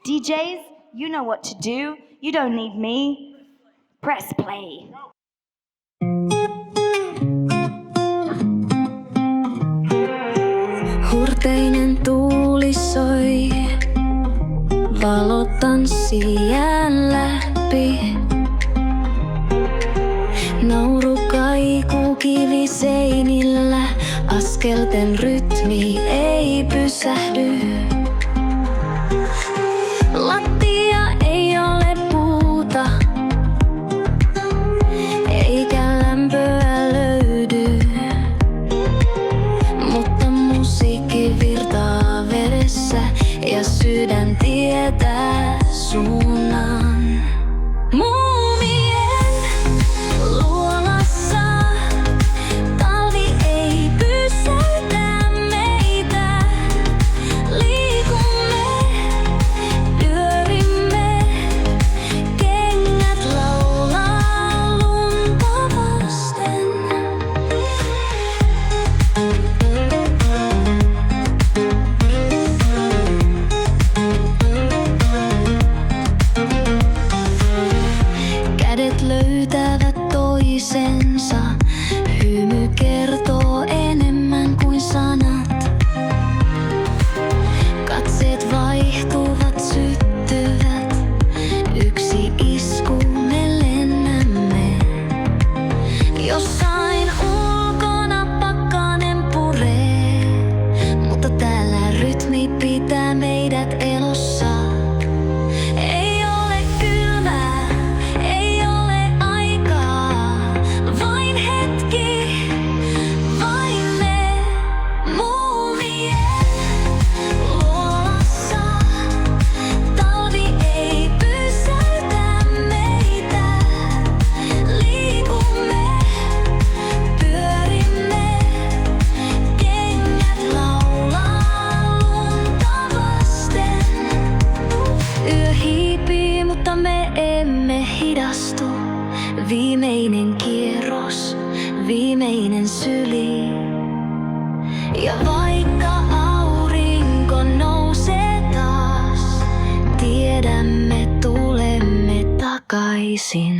DJs, you know what to do. You don't need me. Press play. Hurteinen tuuli soi, valot tanssii jään läpi. Nauru kaikuu kiviseinillä, askelten rytmi ei pysähdy. Lattia ei ole puuta, eikä lämpöä löydy. Mutta musiikki virtaa vedessä ja sydän tietää suunnan. Muumien luolassa talvi ei pysäytä meitä. Liikumme, pyörimme, kengät laulaa lunta vasten. Kädet löytävät toisensa, hymy kertoo enemmän kuin sanat. Katseet vaihtuvat, syttyvät, yksi isku me lennämme. Jossain ulkona pakkanen puree, mutta täällä rytmi pitää meidät elossa. Ei ole kylmää, ei ole aikaa, vain hetki, vain me. Muumien luolassa talvi ei pysäytä meitä. Liikumme, pyörimme, kengät laulaa lunta vasten. Yö hiipii, mutta me emme hidastu. Viimeinen kierros, viimeinen syli. Ja vaikka aurinko nousee taas, tiedämme tulemme takaisin.